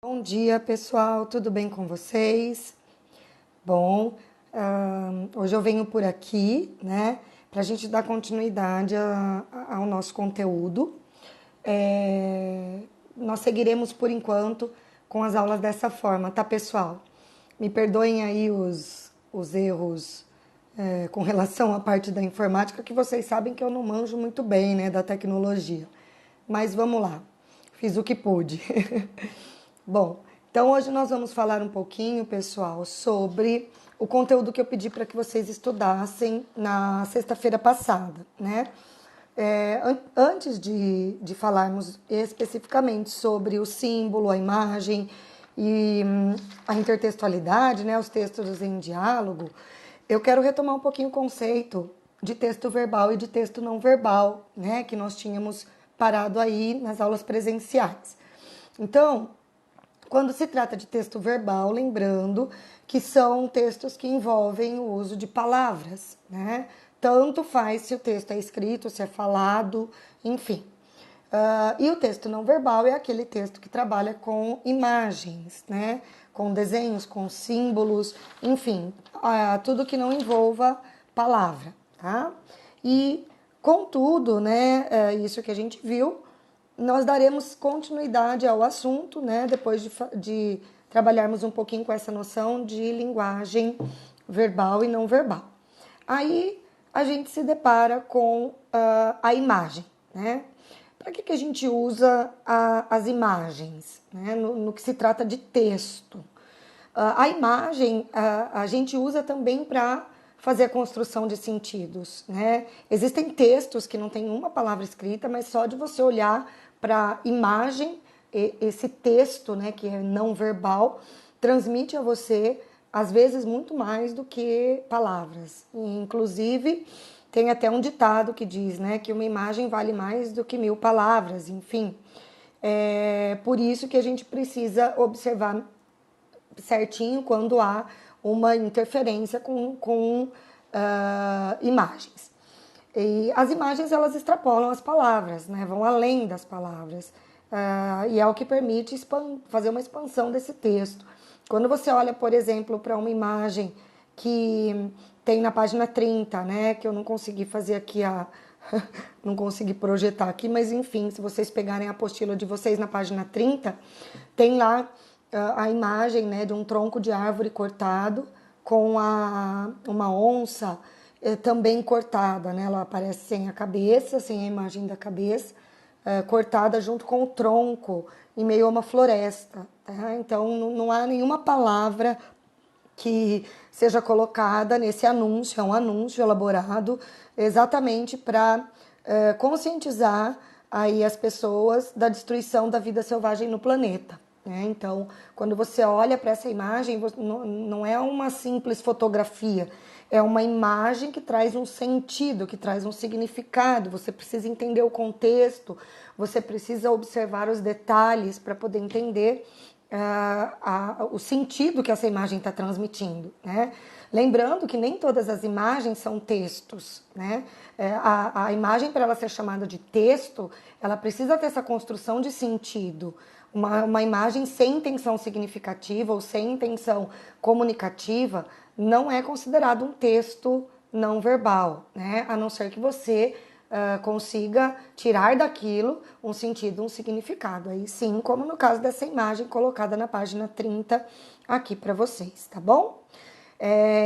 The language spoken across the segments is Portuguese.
Bom dia, pessoal, tudo bem com vocês? Bom, hoje eu venho por aqui, né, para a gente dar continuidade ao nosso conteúdo. Nós seguiremos por enquanto com as aulas dessa forma, tá, pessoal? Me perdoem aí os erros com relação à parte da informática, que vocês sabem que eu não manjo muito bem, né, da tecnologia. Mas vamos lá, fiz o que pude. Bom, então hoje nós vamos falar um pouquinho, pessoal, sobre o conteúdo que eu pedi para que vocês estudassem na sexta-feira passada, né? Antes de falarmos especificamente sobre o símbolo, a imagem e a intertextualidade, né, os textos em diálogo, eu quero retomar um pouquinho o conceito de texto verbal e de texto não verbal, né, que nós tínhamos parado aí nas aulas presenciais. Então, quando se trata de texto verbal, lembrando que são textos que envolvem o uso de palavras, né? Tanto faz se o texto é escrito, se é falado, enfim. E o texto não verbal é aquele texto que trabalha com imagens, né? Com desenhos, com símbolos, enfim, tudo que não envolva palavra, tá? E, contudo, né, isso que a gente viu, nós daremos continuidade ao assunto, né, depois de trabalharmos um pouquinho com essa noção de linguagem verbal e não verbal. Aí a gente se depara com a imagem, né? Para que a gente usa as imagens, né, no que se trata de texto? A imagem a gente usa também para fazer a construção de sentidos, né? Existem textos que não tem uma palavra escrita, mas só de você olhar para a imagem, esse texto, né, que é não verbal, transmite a você, às vezes, muito mais do que palavras. E, inclusive, tem até um ditado que diz, né, que uma imagem vale mais do que 1000 palavras, enfim. É por isso que a gente precisa observar certinho quando há uma interferência com imagens. E as imagens, elas extrapolam as palavras, né? Vão além das palavras. E é o que permite fazer uma expansão desse texto. Quando você olha, por exemplo, para uma imagem que tem na página 30, né? Que eu não consegui fazer aqui não consegui projetar aqui, mas enfim, se vocês pegarem a apostila de vocês na página 30, tem lá a imagem, né, de um tronco de árvore cortado com uma onça também cortada, né? Ela aparece sem a cabeça, sem a imagem da cabeça, cortada junto com o tronco, em meio a uma floresta. Tá? Então, não há nenhuma palavra que seja colocada nesse anúncio, é um anúncio elaborado exatamente para conscientizar aí as pessoas da destruição da vida selvagem no planeta. Né? Então, quando você olha para essa imagem, não é uma simples fotografia, é uma imagem que traz um sentido, que traz um significado. Você precisa entender o contexto, você precisa observar os detalhes para poder entender o sentido que essa imagem está transmitindo, né? Lembrando que nem todas as imagens são textos, né? A imagem, para ela ser chamada de texto, ela precisa ter essa construção de sentido. Uma imagem sem intenção significativa ou sem intenção comunicativa não é considerado um texto não verbal, né? A não ser que você consiga tirar daquilo um sentido, um significado. Aí sim, como no caso dessa imagem colocada na página 30 aqui para vocês, tá bom?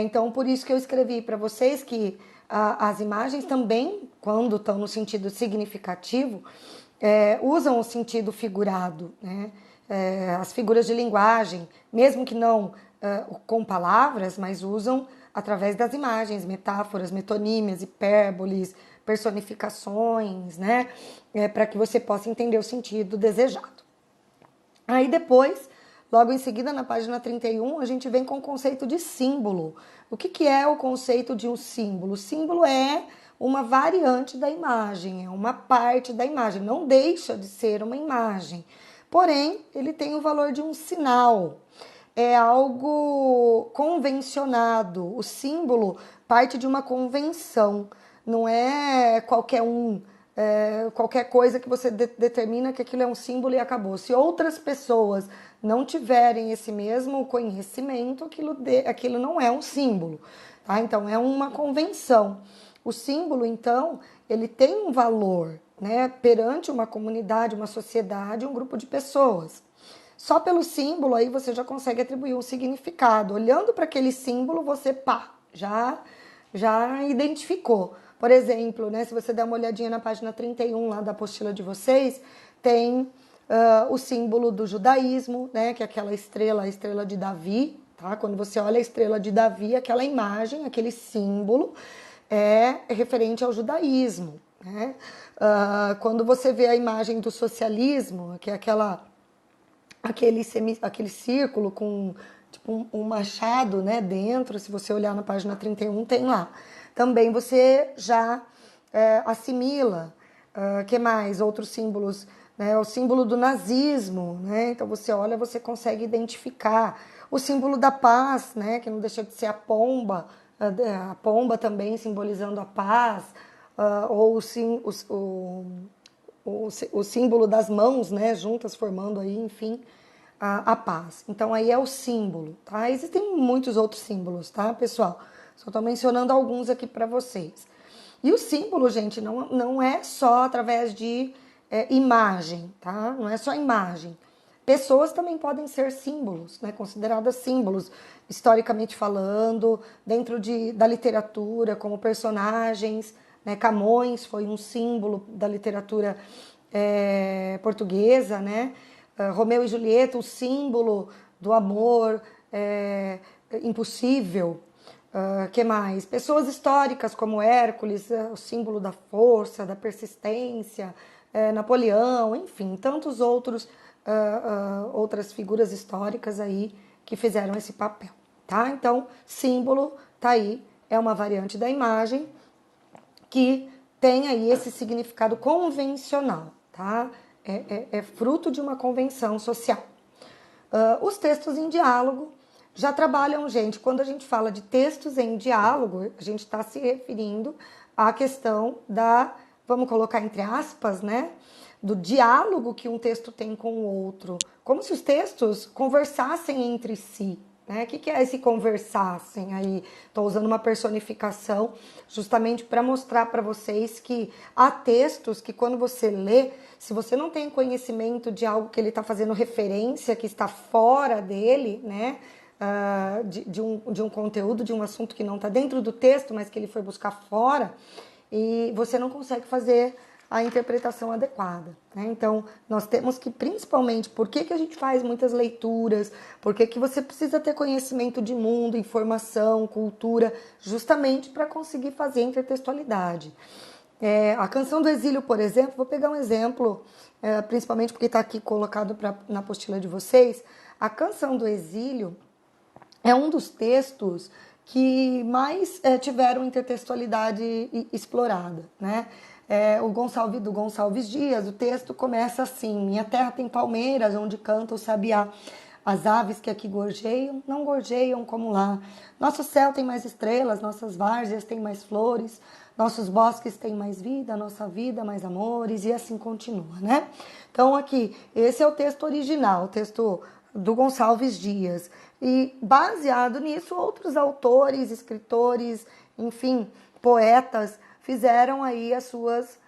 Então, por isso que eu escrevi para vocês que as imagens também, quando estão no sentido significativo, usam o sentido figurado, né? As figuras de linguagem, mesmo que não com palavras, mas usam através das imagens, metáforas, metonímias, hipérboles, personificações, né? Para que você possa entender o sentido desejado. Aí depois, logo em seguida, na página 31, a gente vem com o conceito de símbolo. O que é o conceito de um símbolo? O símbolo é uma variante da imagem, é uma parte da imagem, não deixa de ser uma imagem. Porém, ele tem o valor de um sinal, é algo convencionado. O símbolo parte de uma convenção, não é qualquer qualquer coisa que você determina que aquilo é um símbolo e acabou. Se outras pessoas não tiverem esse mesmo conhecimento, aquilo não é um símbolo, tá? Então, é uma convenção. O símbolo, então, ele tem um valor, né, perante uma comunidade, uma sociedade, um grupo de pessoas. Só pelo símbolo aí você já consegue atribuir um significado. Olhando para aquele símbolo, você já identificou. Por exemplo, né, se você der uma olhadinha na página 31 lá da apostila de vocês, tem o símbolo do judaísmo, né, que é aquela estrela, a estrela de Davi, tá? Quando você olha a estrela de Davi, aquela imagem, aquele símbolo é referente ao judaísmo, né? Quando você vê a imagem do socialismo, que é aquele círculo com tipo um machado, né, dentro, se você olhar na página 31, tem lá. Também você já assimila, que mais? Outros símbolos, né, o símbolo do nazismo, né, então você olha, você consegue identificar. O símbolo da paz, né, que não deixa de ser a pomba também simbolizando a paz, ou sim, o símbolo das mãos, né, juntas formando aí, enfim, a paz. Então aí é o símbolo, tá? Existem muitos outros símbolos, tá, pessoal? Só estou mencionando alguns aqui para vocês. E o símbolo, gente, não é só através de imagem, tá? Não é só imagem. Pessoas também podem ser símbolos, né? Consideradas símbolos, historicamente falando, dentro da literatura, como personagens, né? Camões foi um símbolo da literatura portuguesa, né? Romeu e Julieta, o símbolo do amor impossível. Que mais? Pessoas históricas como Hércules, o símbolo da força, da persistência, Napoleão, enfim, tantos outras figuras históricas aí que fizeram esse papel, tá? Então, símbolo tá aí, é uma variante da imagem que tem aí esse significado convencional, tá? É fruto de uma convenção social. Os textos em diálogo já trabalham, gente, quando a gente fala de textos em diálogo, a gente está se referindo à questão vamos colocar entre aspas, né, do diálogo que um texto tem com o outro, como se os textos conversassem entre si, né? O que é esse conversassem aí? Estou usando uma personificação justamente para mostrar para vocês que há textos que quando você lê, se você não tem conhecimento de algo que ele está fazendo referência, que está fora dele, né? De um conteúdo, de um assunto que não está dentro do texto, mas que ele foi buscar fora, e você não consegue fazer a interpretação adequada, né? Então, nós temos que, principalmente, por que a gente faz muitas leituras, por que você precisa ter conhecimento de mundo, informação, cultura, justamente para conseguir fazer intertextualidade. A Canção do Exílio, por exemplo, vou pegar um exemplo, principalmente porque está aqui colocado na apostila de vocês. A Canção do Exílio é um dos textos que mais tiveram intertextualidade explorada, né? Do Gonçalves Dias, o texto começa assim: minha terra tem palmeiras onde canta o sabiá. As aves que aqui gorjeiam, não gorjeiam como lá. Nosso céu tem mais estrelas, nossas várzeas têm mais flores, nossos bosques têm mais vida, nossa vida mais amores, e assim continua, né? Então aqui, esse é o texto original, o texto do Gonçalves Dias. E baseado nisso, outros autores, escritores, enfim, poetas, fizeram aí as suas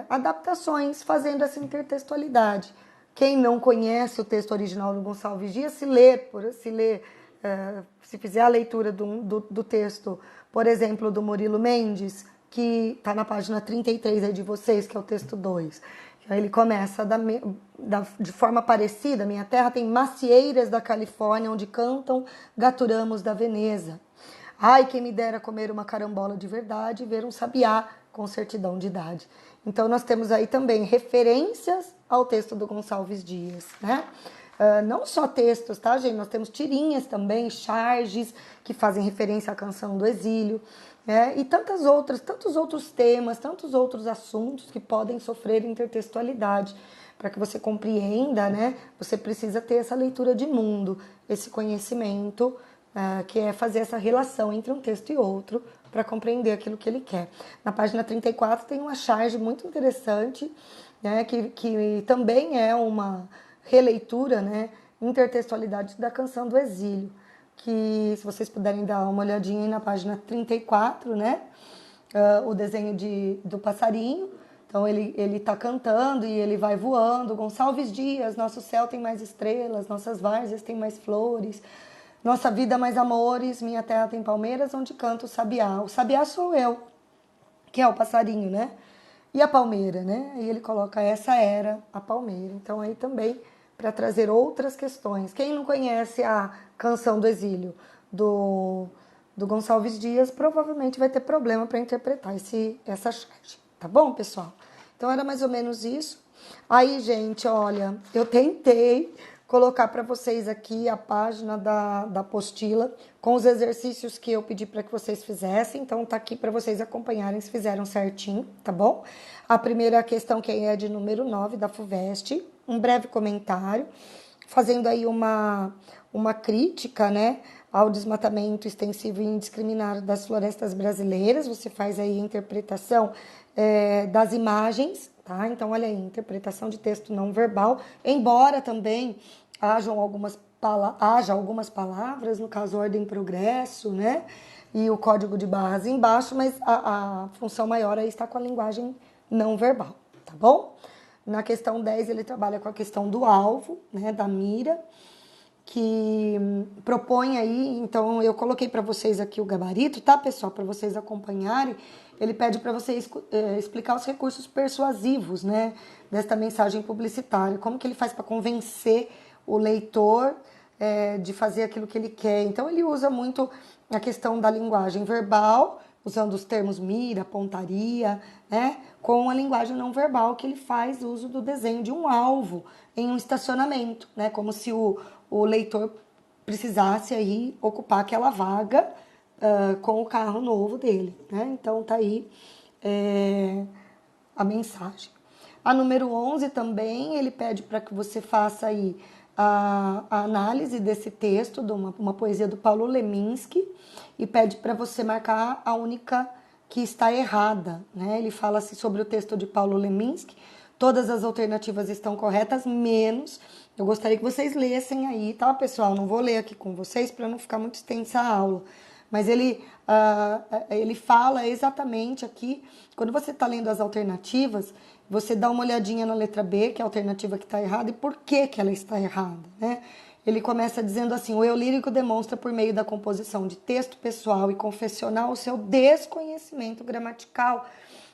adaptações, fazendo essa intertextualidade. Quem não conhece o texto original do Gonçalves Dias, se fizer a leitura do texto, por exemplo, do Murilo Mendes, que está na página 33 aí de vocês, que é o texto 2. Ele começa de forma parecida: minha terra tem macieiras da Califórnia, onde cantam gaturamos da Veneza. Ai, quem me dera comer uma carambola de verdade e ver um sabiá com certidão de idade. Então, nós temos aí também referências ao texto do Gonçalves Dias, né? Não só textos, tá, gente? Nós temos tirinhas também, charges, que fazem referência à Canção do Exílio, né? E tantos outros temas, tantos outros assuntos que podem sofrer intertextualidade. Para que você compreenda, né? Você precisa ter essa leitura de mundo, esse conhecimento, que é fazer essa relação entre um texto e outro para compreender aquilo que ele quer. Na página 34 tem uma charge muito interessante, né, que também é uma releitura, né, intertextualidade da Canção do Exílio, que se vocês puderem dar uma olhadinha aí na página 34, né? O desenho do passarinho. Então ele tá cantando e ele vai voando. Gonçalves Dias, nosso céu tem mais estrelas, nossas várzeas têm mais flores, nossa vida mais amores, minha terra tem palmeiras onde canta o sabiá. O sabiá sou eu, que é o passarinho, né? E a palmeira, né? E ele coloca essa era a palmeira. Então aí também para trazer outras questões. Quem não conhece a Canção do Exílio do Gonçalves Dias provavelmente vai ter problema para interpretar essa charge. Tá bom, pessoal? Então era mais ou menos isso. Aí, gente, olha, eu tentei colocar para vocês aqui a página da apostila com os exercícios que eu pedi para que vocês fizessem. Então tá aqui para vocês acompanharem se fizeram certinho, tá bom? A primeira questão que é de número 9 da FUVEST, um breve comentário, fazendo aí uma crítica, né, ao desmatamento extensivo e indiscriminado das florestas brasileiras. Você faz aí a interpretação das imagens, tá? Então, olha aí, interpretação de texto não verbal, embora também haja algumas palavras, no caso, ordem e progresso, né? E o código de barras embaixo, mas a função maior aí está com a linguagem não verbal, tá bom? Na questão 10, ele trabalha com a questão do alvo, né, da mira, que propõe aí, então eu coloquei para vocês aqui o gabarito, tá, pessoal, para vocês acompanharem. Ele pede para vocês explicar os recursos persuasivos, né, desta mensagem publicitária, como que ele faz para convencer o leitor de fazer aquilo que ele quer. Então ele usa muito a questão da linguagem verbal, usando os termos mira, pontaria, né, com a linguagem não verbal, que ele faz uso do desenho de um alvo em um estacionamento, né, como se o leitor precisasse aí ocupar aquela vaga com o carro novo dele, né? Então tá aí a mensagem. A número 11 também, ele pede para que você faça aí a análise desse texto, de uma poesia do Paulo Leminski, e pede para você marcar a única que está errada, né? Ele fala assim sobre o texto de Paulo Leminski: todas as alternativas estão corretas, menos... Eu gostaria que vocês lessem aí, tá, pessoal? Não vou ler aqui com vocês para não ficar muito extensa a aula. Mas ele fala exatamente aqui, quando você está lendo as alternativas, você dá uma olhadinha na letra B, que é a alternativa que está errada, e por que ela está errada, né? Ele começa dizendo assim: o eu lírico demonstra por meio da composição de texto pessoal e confessional o seu desconhecimento gramatical.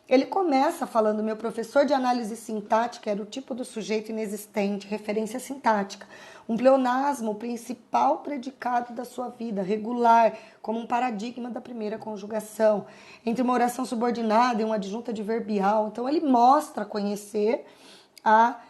Ele começa falando: meu professor de análise sintática era o tipo do sujeito inexistente, referência sintática, um pleonasmo, o principal predicado da sua vida, regular, como um paradigma da primeira conjugação, entre uma oração subordinada e uma adjunta adverbial. Então ele mostra conhecer a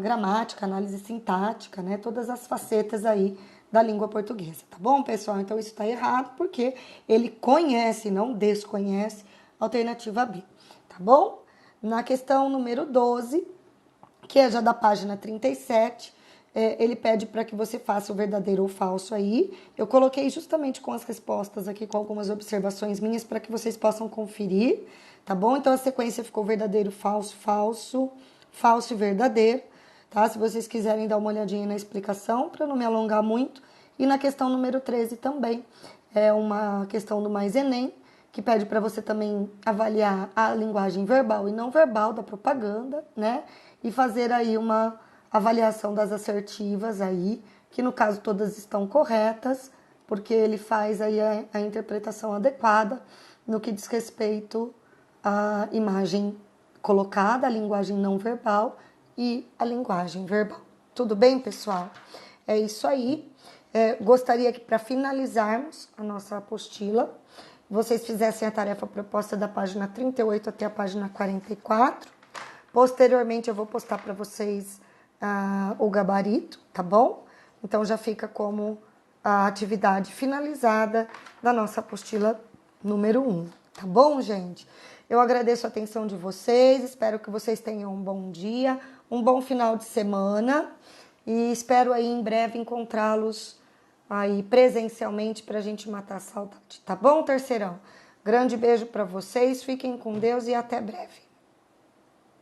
gramática, a análise sintática, né? Todas as facetas aí da língua portuguesa, tá bom, pessoal? Então isso está errado porque ele conhece, não desconhece, alternativa B, tá bom? Na questão número 12, que é já da página 37, ele pede para que você faça o verdadeiro ou falso aí. Eu coloquei justamente com as respostas aqui, com algumas observações minhas, para que vocês possam conferir, tá bom? Então a sequência ficou verdadeiro, falso, falso, falso e verdadeiro, tá? Se vocês quiserem dar uma olhadinha na explicação, para não me alongar muito. E na questão número 13 também, é uma questão do Mais Enem, que pede para você também avaliar a linguagem verbal e não verbal da propaganda, né? E fazer aí uma avaliação das assertivas aí, que no caso todas estão corretas, porque ele faz aí a interpretação adequada no que diz respeito à imagem colocada, a linguagem não verbal e a linguagem verbal. Tudo bem, pessoal? É isso aí. Gostaria que, para finalizarmos a nossa apostila, vocês fizessem a tarefa proposta da página 38 até a página 44. Posteriormente, eu vou postar para vocês o gabarito, tá bom? Então, já fica como a atividade finalizada da nossa apostila número 1, tá bom, gente? Eu agradeço a atenção de vocês, espero que vocês tenham um bom dia, um bom final de semana e espero aí em breve encontrá-los aí presencialmente para a gente matar a saudade, tá bom, terceirão? Grande beijo para vocês, fiquem com Deus e até breve.